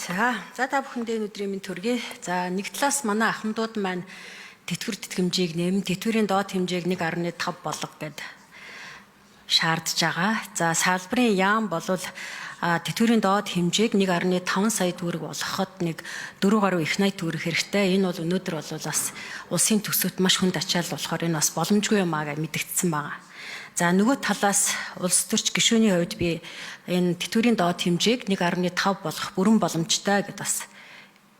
За та бүхэндээ өнөөдрийн минь төргий. За нэг талаас манай ахмадууд маань тэтгэвэр тэтгэмжийг нэм тэтгэврийн доод хэмжээг 1.5 болго гэд шаардж байгаа. За салбарын яам болвол тэтгэврийн доод хэмжээг 1.5 сая төгрөг болгоход нэг 4 гаруй их 80 төгрөг хэрэгтэй. Энэ бол өнөөдөр бол бас улсын төсөвт маш хүнд ачаал болохоор энэ бас боломжгүй юм аа гэж мэдэгдсэн байгаа. За нөгөө талаас улс төрч гишүүний хувьд би энэ тэтгэврийн доод хэмжээг 1.5 болгох бүрэн боломжтой гэдээ бас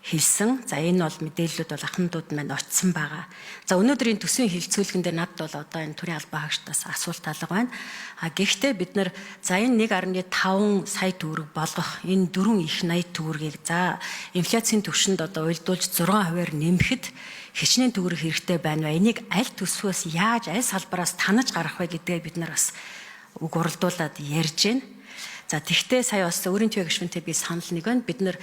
хэлсэн. За энэ бол мэдээллүүд бол ахмадууд маань очсон байгаа. За өнөөдрийн төсвийн хилцүүлгэн дээр надад бол одоо энэ төрийн албан хаагчдаас асуулт алга байна. Гэхдээ бид нар за энэ 1.5 сая төгрөг болгох энэ 4 их 80 төгрөгийг за инфляцийн түвшинд одоо уйлдуулж 6%-аар нэмэхэд хичнээн төгрөг хэрэгтэй байна. Энийг аль төсвөөс яаж аль салбараас танаж гарах вэ гэдгээ бид нар бас үг уралдуулад ярьж байна. За тэгтээ сая бас өөрийн төвийн гишүүнтэй би санал нэг байна. Бид нар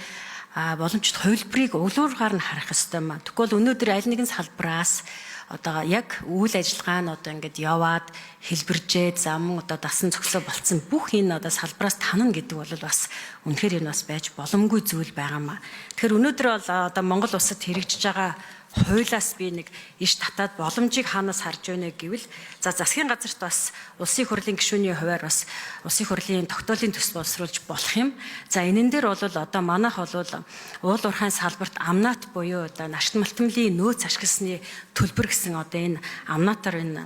боломжит хувилбарыг углуургаар нь харах ёстой маа. Тэгвэл өнөөдөр аль нэгэн салбараас одоо яг үйл ажиллагаа нь одоо ингээд яваад хэлбэржээд зам одоо дасан зөксөө болцсон бүх энэ одоо салбараас танана гэдэг бол бас үнэхээр энэ бас байж боломгүй зүйл байгаамаа. Тэгэхээр өнөөдөр бол одоо Монгол улсад хэрэгжиж байгаа хуулиас би нэг иш татаад боломжийг хаанаас харж байна гэвэл за засгийн газарт бас улсын хурлын гишүүний хувьар бас улсын хурлын тогтоолын төсөл боловсруулж болох юм. За энэн дээр бол одоо манайх бол уул уурхайн салбарт амнат буюу одоо нарт малтмлын нөөц ашигласны төлбөр гэсэн одоо энэ амнатаар энэ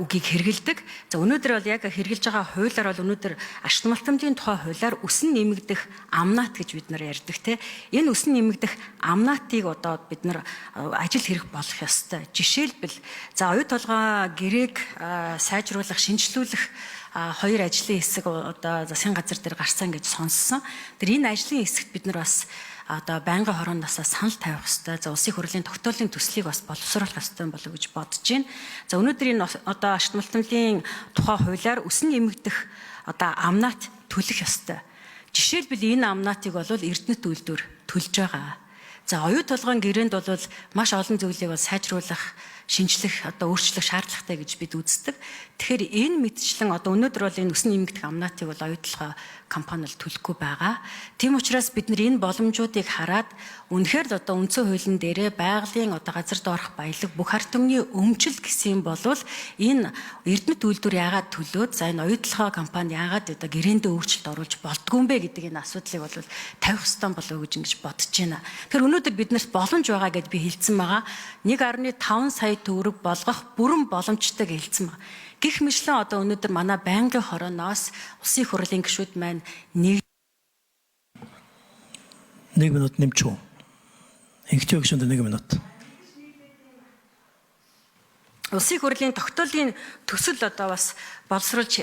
үгийг хэрэгэлдэг. За өнөөдөр бол яг хэрэгжилж байгаа хуулиар бол өнөөдөр нарт малтмлын тухай хуулиар өсөн нэмэгдэх амнат гэж бид нар ярьдаг те. Энэ өсөн нэмэгдэх амнатыг одоо бид нар ажил хэрэг болох ёстой. Жишээлбэл за оюу толгой гэрээг сайжруулах, шинжлүүлэх хоёр ажлын хэсэг одоо засгийн газар дээр гарсан гэж сонссон. Тэр энэ ажлын хэсэгт бид нар бас одоо байнгын хорооноос санал тавих ёстой. За улсын хурлын тогтоолын төслийг бас боловсруулах ёстой болов гэж бодож байна. За өнөөдөр энэ одоо ашт малтмлын тухай хуулиар өсөн нэмэгдэх одоо амнат төлөх ёстой. Жишээлбэл энэ амнатыг бол Эрдэнэт үйлдвэр төлж байгаа. За оюу толгойн гэрээнд бол маш олон зүйлийг бол сайжруулах, шинжлэх, одоо өөрчлөх шаардлагатай гэж бид үздэг. Тэгэхээр энэ мэтчлэн одоо өнөөдөр бол энэ өсөн нэмэгдэх амнатыг бол оюу толгой компани бол төлөхгүй байгаа. Тийм учраас бид нар энэ боломжуудыг хараад үнэхээр одоо үндсэн хуулийн дээрээ байгалийн одоо газар доорх баялаг бүх ард түмний өмчил гэсэн юм болвол энэ Эрдэнэт үйлдвэр яагаад төлөөд за энэ оюу толгой компани яагаад одоо гэрээндээ өөрчлөлт оруулж болдгүй юм бэ гэдэг энэ асуудлыг бол тавих ёстой болов уу гэж ингэж бодож байна. Тэгэхээр өнөөдөр биднэрт боломж байгаа гэж би хэлсэн байгаа. 1.5 сая төгрөг болгох бүрэн боломжтой гэж хэлсэн байна. Гэх мэтлэн одоо өнөөдөр манай байнгын хорооноос улсын хурлын гишүүд маань 1 минут нэмчүү. Инхтээ гишүүнд 1 минут. Улсын хурлын тогтоолын төсөл одоо бас боловсруулж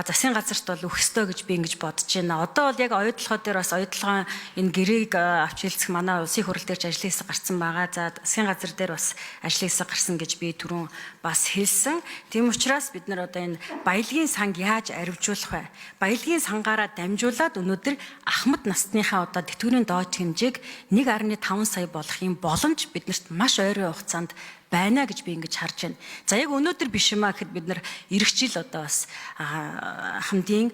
засгийн газарт бол өгөх ёстой гэж би ингэж бодож байна. Одоо бол яг оюу толгой дээр бас оюу толгой энэ гэрээг авч хэлцэх манай улсын хурал дээр ч ажлын хэсэг гарсан байгаа. За засгийн газар дээр бас ажлын хэсэг гарсан гэж би түрүүн бас хэлсэн. Тийм учраас бид нар одоо энэ баялагын санг яаж арвижуулах вэ? Баялагын сангаараа дамжуулаад өнөөдөр ахмад насныхаа одоо тэтгэврийн доод хэмжээг 1.5 сая болгох юм боломж биднэрт маш ойрын хугацаанд байна гэж би ингэж харж байна. За яг өнөөдөр биш юмаа гэхэд бид нар эх жил одоо бас хамгийн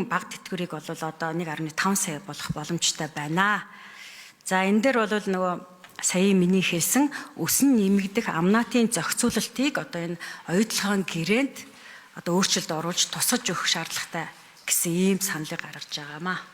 бага тэтгэврийг бол одоо 1.5 сая болох боломжтой байна. За энэ дээр бол нөгөө сая миний хэлсэн өсөн нэмэгдэх амнатын зохицуулалтыг одоо энэ оюу толгойн гэрээнд одоо өөрчлөлт оруулж тусгаж өгөх шаардлагатай гэсэн ийм саналыг гаргаж байгаамаа.